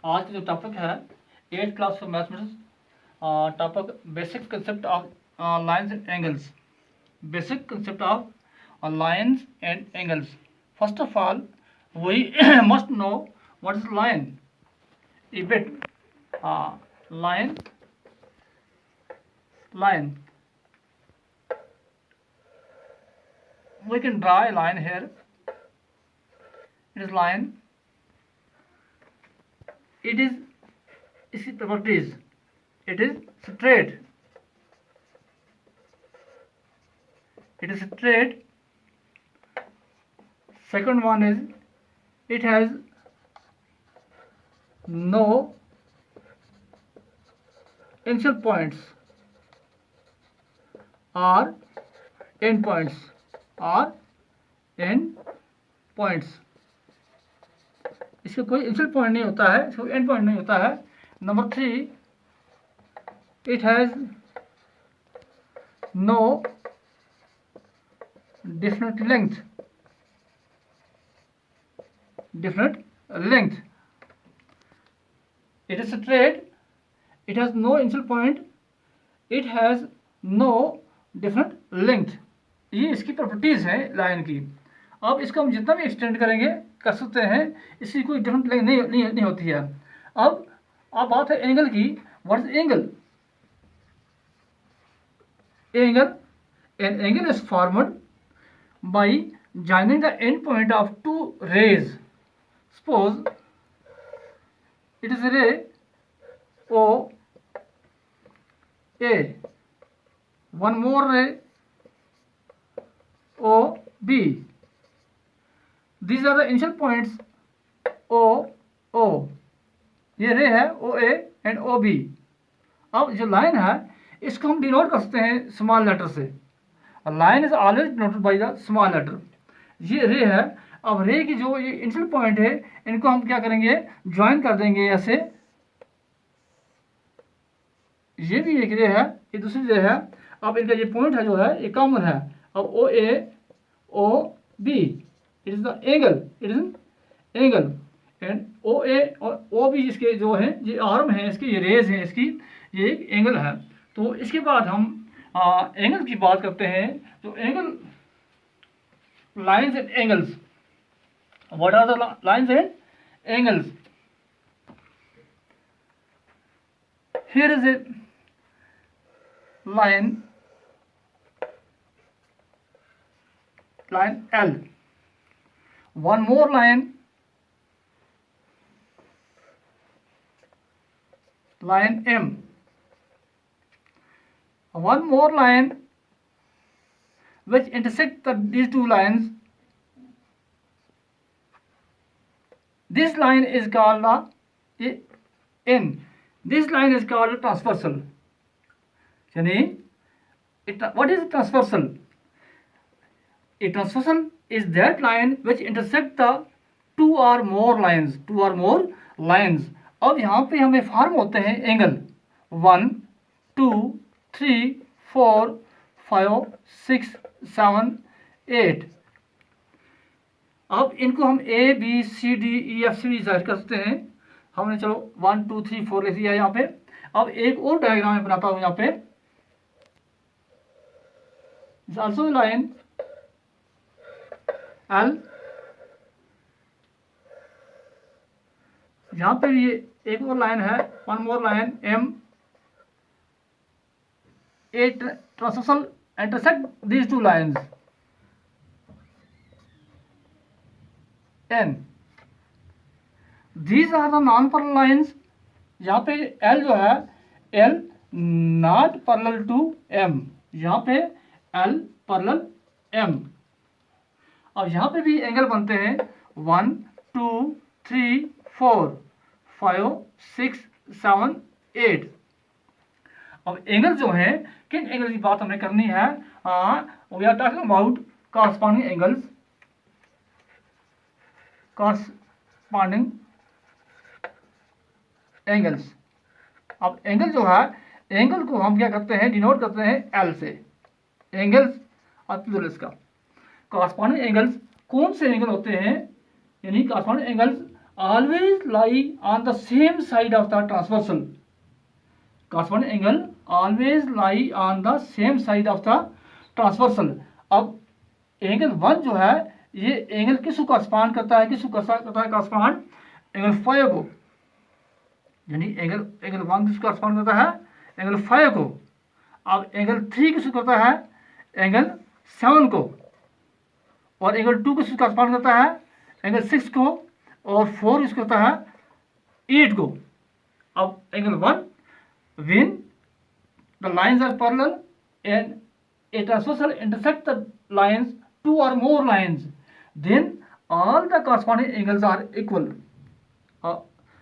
आज का जो टॉपिक है 8th class of mathematics, topic basic concept of lines and angles. Basic concept of lines and angles. First of all we must know what is line. a bit line we can draw a line here. It is line. It is its properties. It is straight. It is straight. Second one is it has no initial points or end points इसका कोई initial point नहीं होता है, इसका and point नहीं होता है। नंबर 3, it has no different length. It is straight, it has no initial point, it has no different length। ये इसकी प्रॉपर्टीज है लाइन की। अब इसको हम जितना भी एक्सटेंड करेंगे कर सकते हैं, इसकी कोई डिफरेंट लेंथ नहीं होती है। अब बात है एंगल की। What is angle? An angle is formed by joining the end point of two rays. Suppose it is a ray OA, one more ray OB. These are the initial points OO। ये ray है OA and OB। अब जो line है इसको हम denote कर सकते हैं स्मॉल लेटर से। Line is always denoted by the small letter. ये रे है। अब रे की जो ये इनिशियल पॉइंट है इनको हम क्या करेंगे, ज्वाइन कर देंगे ऐसे। ये भी एक रे है, ये दूसरी रे है। अब इनका ये पॉइंट है जो है ये कॉमन है। अब O A O B, it is the angle and O A और ओ बी इसके जो है ये आर्म है, इसके ये रेज है, इसकी ये एक एंगल है। तो इसके बाद हम एंगल की बात करते हैं। तो angle, lines and angles. What are the lines and angles? Here is a line L. One more line M. One more line which intersect these two lines. This line is called N. This line is called transversal. What is transversal? A transversal is that line which intersect the two or more lines. अब यहाँ पे हमें form होते हैं angle 1 2 3 4 5 6 7 8। अब इनको हम A B C D E F C decide कर सकते हैं। हमने चलो 1 2 3 4 लिख दिया यहाँ पे। अब एक और डायग्राम में बनाता हूँ यहाँ पे। Also line L। यहाँ पे भी एक और लाइन है, one more line M। A transversal intersect these two lines N। These are the non-parallel lines। यहाँ पे L जो है L not parallel to M, यहाँ पे L parallel M। अब यहाँ पे भी एंगल बनते हैं 1 2 3 4 5 6 7 8। अब एंगल जो है, किन एंगल की बात हमें करनी है? We are talking about corresponding angles. अब एंगल जो है, एंगल को हम क्या करते हैं, डिनोट करते हैं L से। एंगल्स और प्लूरल्स का कॉरस्पॉन्डिंग एंगल्स कौन से एंगल होते हैं, यानी corresponding angles always lie on the same side of the transversal. Corresponding angle always lie on the same side of the transversal. अब एंगल 1 जो है ये एंगल किसको कॉरस्पॉन्ड करता है, कॉरस्पॉन्ड एंगल 5 को, यानी एंगल 1 किसको कॉरस्पॉन्ड करता है, एंगल 5 को. अब एंगल 3 किसको करता है, एंगल 7 को. और एंगल 2 किसको कॉरस्पॉन्ड करता है, एंगल 6 को. और 4 किसको करता है, 8 को. अब angle 1 when the lines are parallel and a transversal intersect the lines, 2 or more lines, then all the corresponding angles are equal.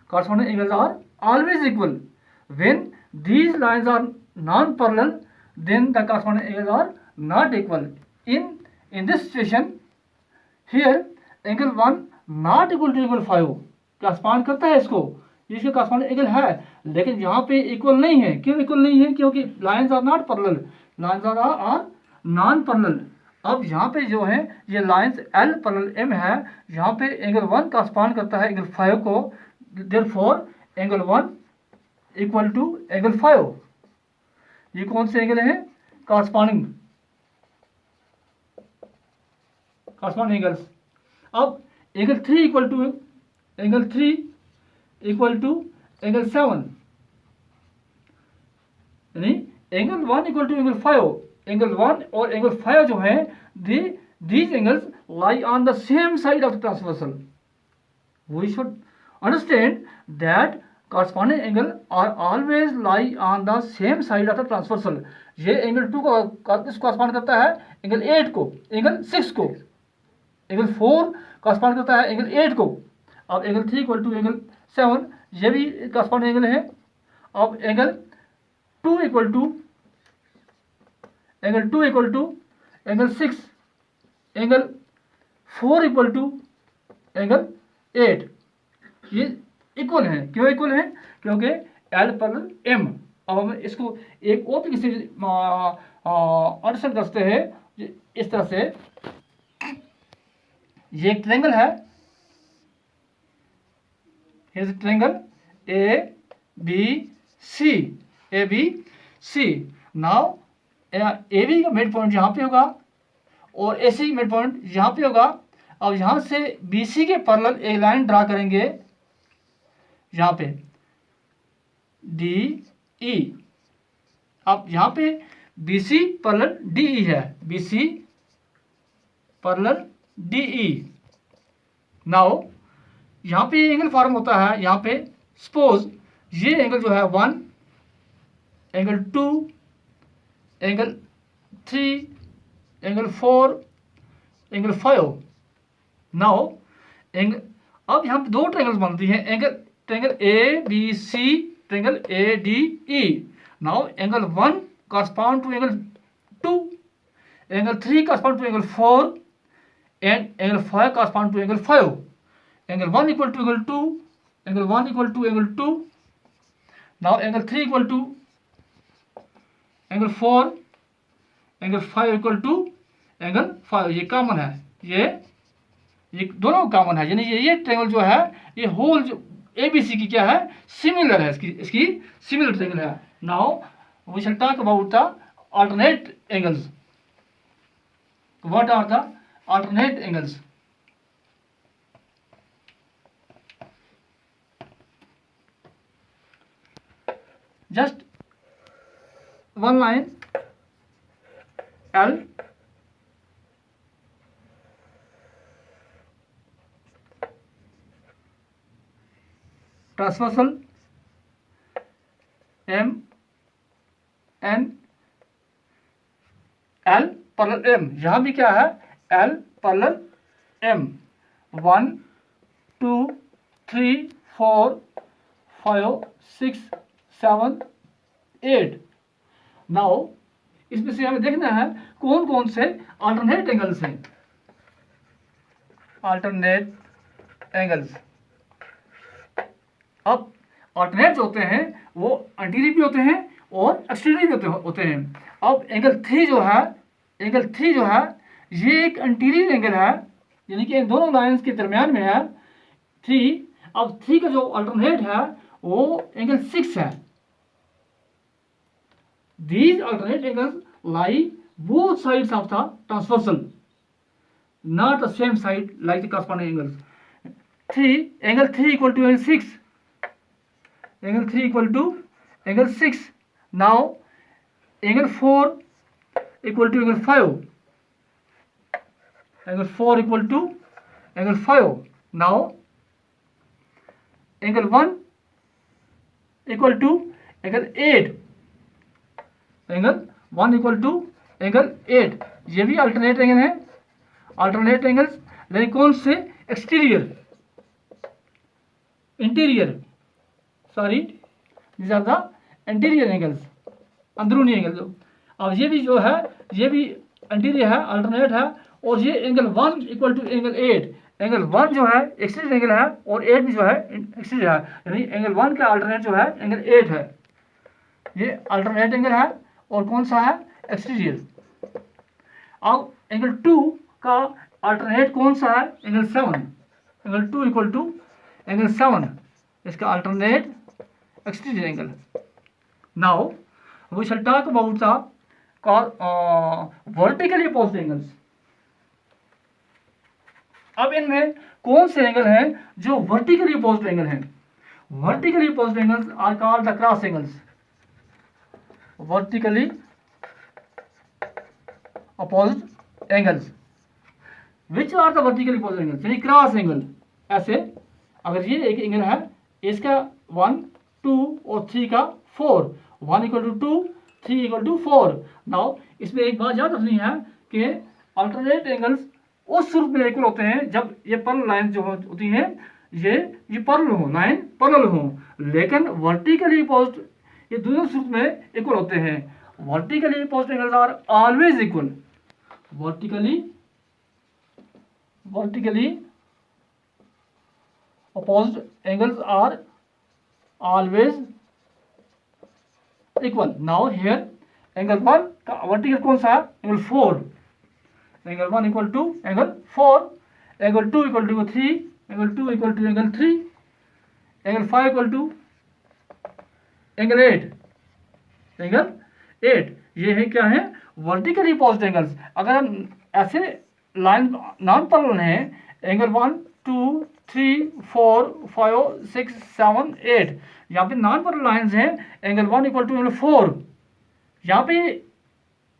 Corresponding angles are always equal. When these lines are non-parallel, then the corresponding angles are not equal. In this situation, here angle 1 not equal to angle 5 correspond करता है इसको, इसके corresponding angle है, लेकिन यहाँ पे equal नहीं है. क्यों इक्वल नहीं है, क्योंकि lines are not parallel, lines are non parallel. अब यहाँ पे जो है ये लाइन्स L पैरेलल M है, यहाँ पे एंगल 1 कॉरस्पॉन्ड करता है एंगल 5 को, therefore angle 1 equal to angle 5. ये कौन से एंगल है, कॉरस्पॉन्डिंग एंगल्स. अब एंगल 3 इक्वल टू एंगल 7, यानी angle 1 equal to angle 5. Angle 1 और एंगल 5 जो है these angles lie on the same side of the transversal. We should understand that corresponding angle are always lie on the same side of the transversal. ये angle 2 को correspond करता है angle 8 को, angle 6 को. Angle 4 correspond करता है angle 8 को. अब एंगल 3 इक्वल टू एंगल 7, ये भी कॉरस्पॉन्डिंग एंगल है. अब angle 2 equal to angle 6, angle 4 equal to angle 8. ये इक्वल है. क्यों इक्वल है, क्योंकि L पैरेलल M. अब हम इसको एक और तरीके से अंडरस्टैंड करते हैं इस तरह से. ये एक ट्रायंगल है, here's a triangle ABC. Now AB का मिड पॉइंट यहाँ पे होगा और AC का मिड पॉइंट यहाँ पे होगा. अब यहाँ से BC के पैरेलल एक लाइन ड्रा करेंगे यहाँ पे DE. अब यहाँ पे BC पैरेलल DE है, BC पैरेलल DE. नाउ यहाँ पे एंगल फॉर्म होता है. यहाँ पे सपोज ये एंगल जो है 1, angle 2, angle 3, angle 4, angle 5. Now अब यहाँ पे दो ट्रायंगल्स बनती हैं, triangle ABC, triangle ADE. Now angle 1 correspond to angle 2, angle 3 correspond to angle 4 and angle 5 correspond to angle 5. Angle 1 equal to angle 2, angle 1 equal to angle 2. Now angle 3 equal to angle 4, angle 5 equal to angle 5. ये common है, ये दोनों common है, यानी ये triangle जो है ये होल जो ABC की क्या है, सिमिलर है, इसकी सिमिलर ट्रायंगल है. Now we shall talk about the alternate angles. What are the alternate angles? Just one line L, transversal M N L parallel M. यहाँ भी क्या है, L पैरेलल M. 1 2 3 4 5 6 7 8. नाउ इसमें से हमें देखना है कौन कौन से अल्टरनेट एंगल्स हैं. अल्टरनेट एंगल्स, अब अल्टरनेट जो होते हैं वो अंटीरियर भी होते हैं और एक्सटीरियर भी होते हैं. अब एंगल 3 जो है ये एक अंटीरियर एंगल है, यानी कि इन दोनों लाइंस के दरमियान में है 3. अब 3 का जो अल्टरनेट है वो एंगल 6 है। These alternate angles lie both sides of the transversal, not the same side like the corresponding angles. 3 angle 3 equal to angle 6. Angle 3 equal to angle 6. Now angle 4 equal to angle 5. Angle 4 equal to angle 5. Now angle 1 equal to angle 8. Angle 1 equal to angle 8, ये भी alternate angle है। Alternate angles लेकिन कौन से? Exterior, interior, sorry these are the interior angles, अंदरूनी angle. जो अब ये भी जो है ये भी इंटीरियर है, अल्टरनेट है। और ये angle 1 equal to angle 8, angle 1 जो है एक्सटीरियर एंगल है और 8 भी जो है एक्सटीरियर है, यानी एंगल 1 का अल्टरनेट जो है एंगल 8 है। ये अल्टरनेट एंगल है और कौन सा है? एक्सटीरियर। अब एंगल 2 का अल्टरनेट कौन सा है? Angle 7। Angle 2 equal to angle 7, इसका alternate exterior angle. Now we shall talk about the vertically opposed angles. अब इनमें कौन से एंगल हैं जो वर्टिकली अपोज्ड एंगल हैं? Vertically opposed angles are called the cross angles. Vertically opposed angles, which are the vertically opposed angles, यानी cross angle. ऐसे अगर ये एक एंगल है, इसका 1, 2 और 3 का 4, 1 equal to 2, 3 equal to 4। Now इसमें एक बात याद रखनी है कि अल्टरनेट एंगल्स उस रूप में इक्वल होते हैं जब ये पैरेलल लाइन जो होती हैं ये पैरेलल हो, लाइन पैरेलल हो। लेकिन वर्टिकली अपोज्ड ये दोनों सूत्र में इक्वल होते हैं। Vertically opposed angles are always equal. Vertically opposed angles are always equal. Now here angle 1 का वर्टिकल कौन सा है? Angle 4। Angle 1 equal to angle 4, angle 2 equal to 3, angle 2 equal to angle 3, angle 5 equal to angle 8। Angle 8 ये है क्या है? Vertically opposed angles. अगर हम ऐसे लाइन नॉन पैरेलल हैं, एंगल 1, 2, 3, 4, 5, 6, 7, 8, यहाँ पे नॉन पैरेलल लाइंस हैं। एंगल 1 इक्वल टू एंगल 4, यहाँ पे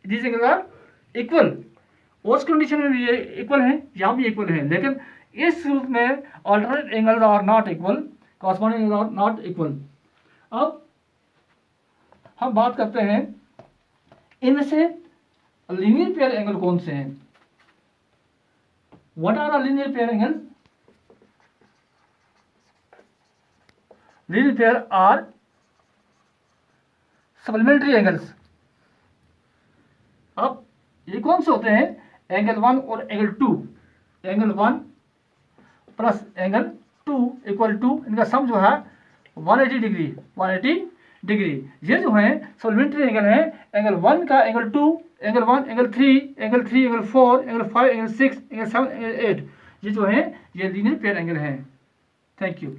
दिस एंगल आर इक्वल। उस कंडीशन में भी ये इक्वल है, यहाँ भी इक्वल है। लेकिन इस रूप में alternate angles are not equal, corresponding angles are not equal. अब हम बात करते हैं इनमें से लीनियर पेयर एंगल कौन से हैं। What are the linear pair angles? Linear pair are supplementary angles. अब ये कौन से होते हैं? एंगल 1 और angle 2। Angle 1 plus angle 2 equal to इनका सम जो है 180 डिग्री। 180 डिग्री ये जो है सप्लीमेंट्री एंगल है। एंगल 1 का angle 2, angle 1, angle 3, angle 3, angle 4, angle 5, angle 6, angle 7, angle 8, ये जो है ये लीनियर पेयर एंगल है। Thank you.